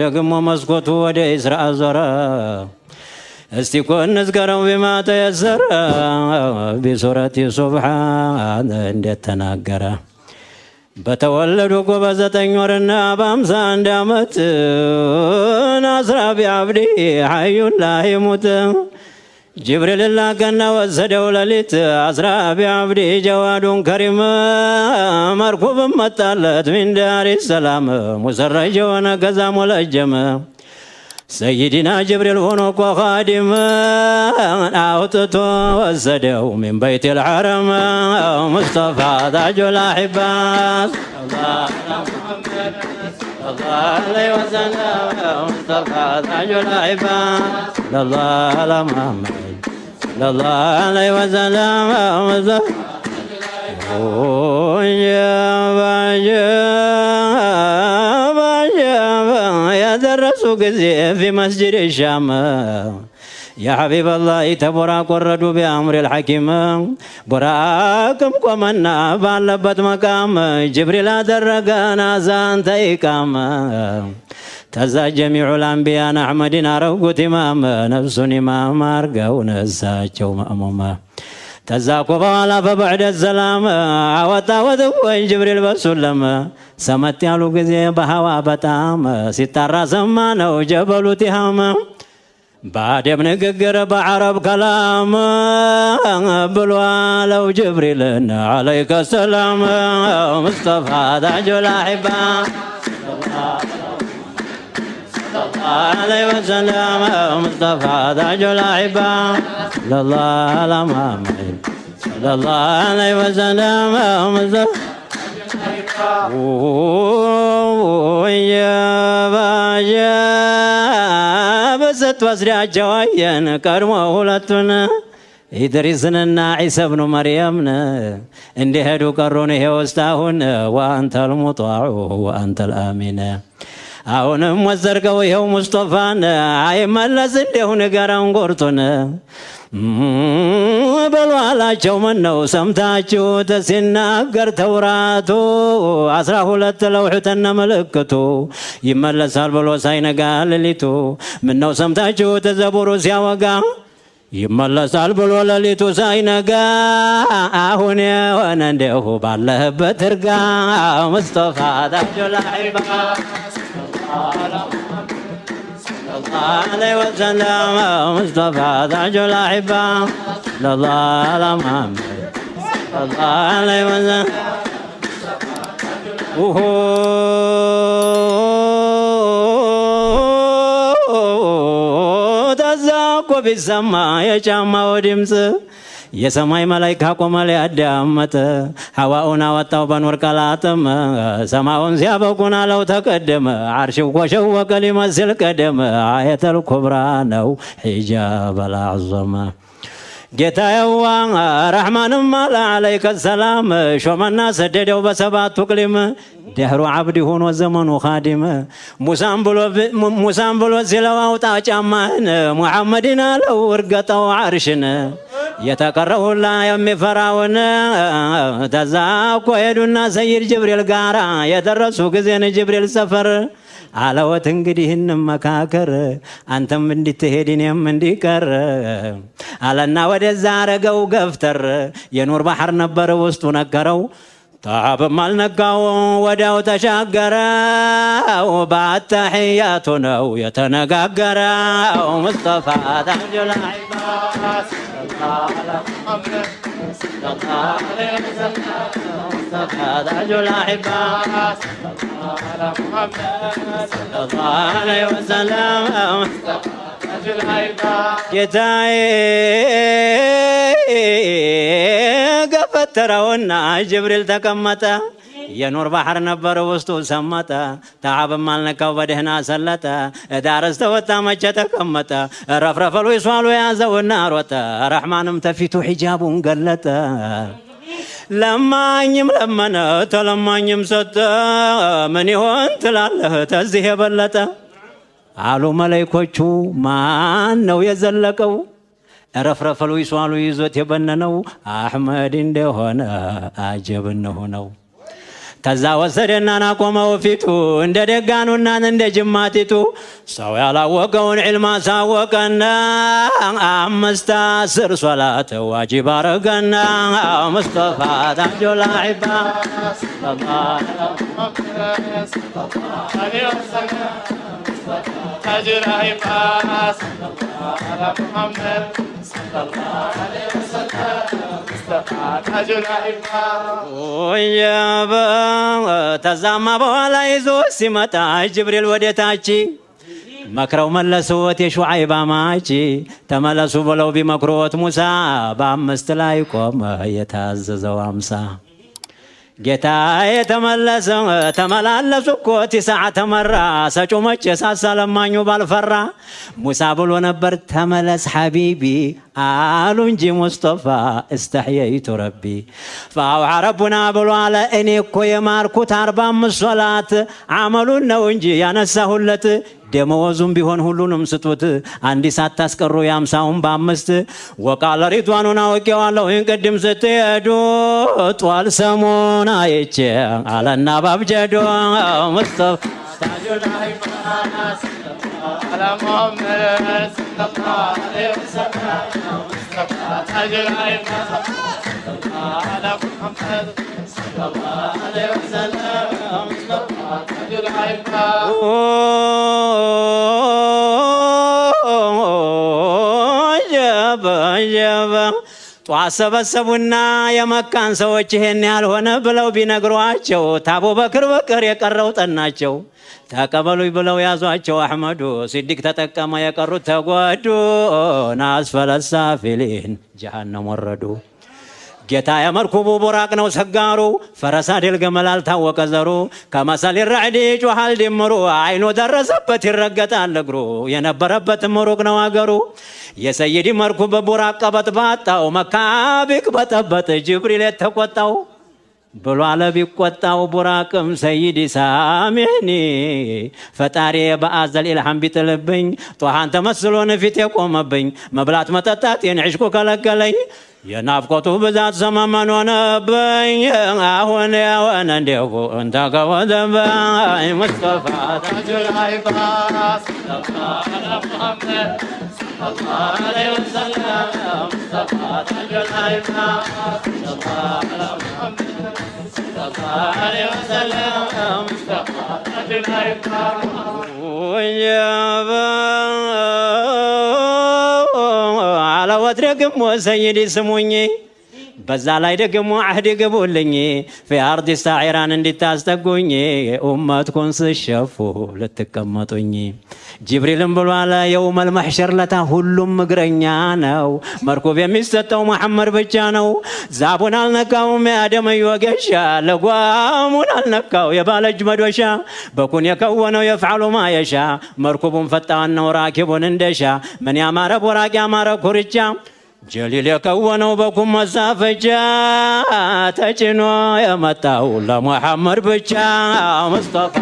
ደግሞ መስኮቱ ወደ ኢስራእ ዞረ እስቲ ኮን ንዝከረው ቢማ ተየሰረ ቢሱረቲ ሱብሓን እንዴት ተናገረ በተወለዱ እኮ በ9 ወርና በ51 ዓመት ናስራ ቢዓብዲ ሐዩን ላ ይሙት ጅብሪል ላከና ወሰደው ሌሊት አስራ ቢዓብዲ ጀዋዱን ከሪም መርኩብ መጣለት ሚን ዳሪ ሰላም ሙሰረጅ ሆነ ከዛ ሞለጀመ سيدنا جبريل ونوكو خادم أوتت وسدوا من بيت الحرم مصطفى تاج الأحباس الله على محمد الله عليه وسلم مصطفى تاج الأحباس الله على محمد الله عليه وسلم مصطفى درسوا قزي في مسجد الشام يا حبيب الله تبراك وردوا بأمر الحكيم براكم قمنا بالبت مقام جبريل درقنا زانت إقام تزا جميع الأنبياء أحمدنا روقت إمام نفس إمام أرقون الساجو مأموما تزاكو بالا فبعد السلام عوتا وذوين جبريل بسلم سمت يالو قزي بهوا بتام ستارا سمانا وجبلو تهام بعد ابن ققر بعرب كلام بلوا لو جبريل عليك السلام مصطفى تاج الأحباء عليه وسلم مصطفى تاج الأحباء الله على محمد صلى الله عليه وسلم مصطفى يا باجا بست وسرع جواين كرمه ولتنا إدريسنا عيسى بن مريم اندي هدو كرونه وستاهن وأنت المطاع وأنت الآمن አሁንም ወዘርገው ይኸው ሙስጠፋን አይመለስ እንደው ንገረን ቆርጦን በሏላቸው ምነው ሰምታችሁት ሲናገር ተውራቱ 12 ለውሕተነ ምልክቱ ይመለሳል ብሎ ሳይነጋ ሌሊቱ ምነው ሰምታችሁት ዘቡሩ ሲያወጋ ይመለሳል ብሎ ሌሊቱ ሳይነጋ አሁን የሆነ እንደው ባለህበት እርጋ ሙስጠፋ ታጁል አሕባብ عليه وسلم مصطفى تاج الأحباء الله على محمد الله عليه وسلم تزاكو بالسماء يجمع ودمس የሰማይ መላእክት ቆመ ሊያዳምጥ ሐዋኡን አወጣው በኑር ቀላጥም ሰማውን ሲያበቁና ለው ተቀደመ ዓርሽው ኮሸወቀ ሊመስል ቀደመ አየተል ኩብራ ነው ሒጃብ አልአዕዘመ ጌታዬዋ ረሕማንም አለ ዓለይከ ሰላም ሾመና ሰደደው በሰባቱ ቅሊም ደህሩ ዓብድ ሆኖ ዘመኑ ኻዲም ሙሳን ብሎ ሲለው አውጣ ጫማህን ሙሐመድን አለው እርገጠው ዓርሽን የተቀረውላ የሚፈራውን ተዛኮ ሄዱና ሰይድ ጅብሪል ጋራ የደረሱ ጊዜን ጅብሪል ሰፈር አለወት እንግዲህ እንመካከር አንተም እንድትሄድ እኔም እንዲቀር አለና ወደዛ አረገው ገፍተር የኑር ባህር ነበር ውስጡ ነከረው تعب مالنكاو وداو تشاقراو بالتحيات نو يتنقاقراو مصطفى تاج الأحباس الله على محمد الله عليه وسلم مصطفى تاج الأحباس الله على محمد الله عليه وسلم مصطفى تاج الأحباس يتاي قفترونا جبريل ተቀመጠ የኑር ባህር ነበር ውስጡ ሰመጠ تعب ማልነካው በደህና ሰለጠ ዳርስ ተወጣ መቼ ተቀመጠ ረፍረፈሉ ይሷሉ ያዘውና ሮጠ ረሕማንም ተፊቱ ሒጃቡን ገለጠ ለማኝም ለመነ ተለማኝም ሰጠ ምን ይሆን ትላለህ ተዚህ የበለጠ አሉ መላእክቶቹ ማን ነው የዘለቀው ረፍረፈሉ ይሷሉ ይዞት የበነነው አሕመድ እንደሆነ አጀብ ነው تزا وسدنا نقوم وفيتو عند دقانونا عند جماتيتو سوي على وقون علما ساوقنا مستاسر صلاة واجب رقنا مصطفى تاج الأحبة صلى الله عليه وسلم تاج الأحبة صلى الله على محمد صلى الله عليه وسلم مصطفى تاج الأحبة ويابا تزامى بولا يزو سمتا جبريل وديتاچي مكرو ملسوت يشعيب ماچي تملسوا بلو بمكروت موسى بامست لا يقوم يتعززوا امسا ጌታ ተመላለሱ እኮ 9 መራ ሰጮመች ሳሳለማኙ ባልፈራ ሙሳ ብሎ ነበር ተመለስ ሐቢቢ አሉ እንጂ ሙስጠፋ استحييت ربي فاوحى ربنا ብሎ አለ እኔ እኮ የማርኩት 45 ሶላት አመሉን ነው እንጂ ያነሳሁለት ደመወዙም ቢሆን ሁሉንም ስጡት አንዲ ሳታስቀሩ ያምሳውን በአምስት ወቃለ ሪድዋኑን አውቄዋለሁ እንቅድም ስትሄዱ ጧል ሰሞን አይቼ አለና ባብጀዶ ሙስጠፋ ታጁል አይፋናስ على محمد صلى الله عليه وسلم مصطفى تاج العيفة على محمد صلى الله عليه وسلم مصطفى تاج العيفة جابا ጧሰበሰቡና የመካን ሰዎች ይሄን ያልሆነ ብለው ቢነግሯቸው ታቦ በክር በቀር የቀረው ጠናቸው ተቀበሉኝ ብለው ያዟቸው አህመዱ ሲዲቅ ተጠቀመ የቀሩት ተጓዱ ናስ ፈለሳፊሊን ጀሃነም ወረዱ ጌታ የመርኩቡ ቦራቅ ነው ሰጋሩ ፈረሳ ድል ገመላል ታወቀ ዘሩ ከመሰል ረዕድ ጆሃል ድምሩ አይኑ ደረሰበት ይረገጣል እግሩ የነበረበት ምሩቅ ነው አገሩ የሰይዲ መርኩብ ቦራቅ ቀበጥባጣው መካቢቅ በጠበጥ ጅብሪል ተቆጣው ብሎ አለ ቢቆጣው ቦራቅም ሰይዲ ሳሚኒ ፈጣሪ በአዘል ኢልሃም ቢጥልብኝ ጧሃን ተመስሎን ፊት የቆመብኝ መብላት መጠጣት የንዕሽኩ ከለከለኝ የናፍቆቱ ብዛት ሰመመን ሆነብኝ አሁን ያወነ እንደው እንታ ከወደበኝ ሙስጠፋ ታጁል አይፋ ሰለላሁ ዐላ ሙሐመድ ሰለላሁ ዐለይሂ ወሰለም ሙስጠፋ ታጁል አይፋ ሰለላሁ ዐላ ሙሐመድ ሰለላሁ ዐለይሂ ወሰለም ሙስጠፋ ታጁል አይፋ ወያባ على وتركم وسيدي سموني بزالاي دغمو عهد يغبولني في ارض الساعران እንድታስጠጉኝ ኡመትኩን ስሸፉ ለተቀመጡኝ ጅብሪልም ብሎ አለ يوم المحشر ለታ ሁሉም እግረኛ ነው መርኩብ የሚሰጠው መሐመድ ብቻ ነው ዛቡን አልነካውም ያደም ይወገሻ ለጓሙን አልነካው የባለጅ መዶሻ በኩን የከወነው يفعل ما يشاء መርኩቡን ፈጣን ነው ራኪቡን እንደሻ ምን ያማረ ቦራቅ ያማረ ኩርቻ جليل يكونوا بكم مسافجا تجنو يمتاو لمحمد بجا مصطفى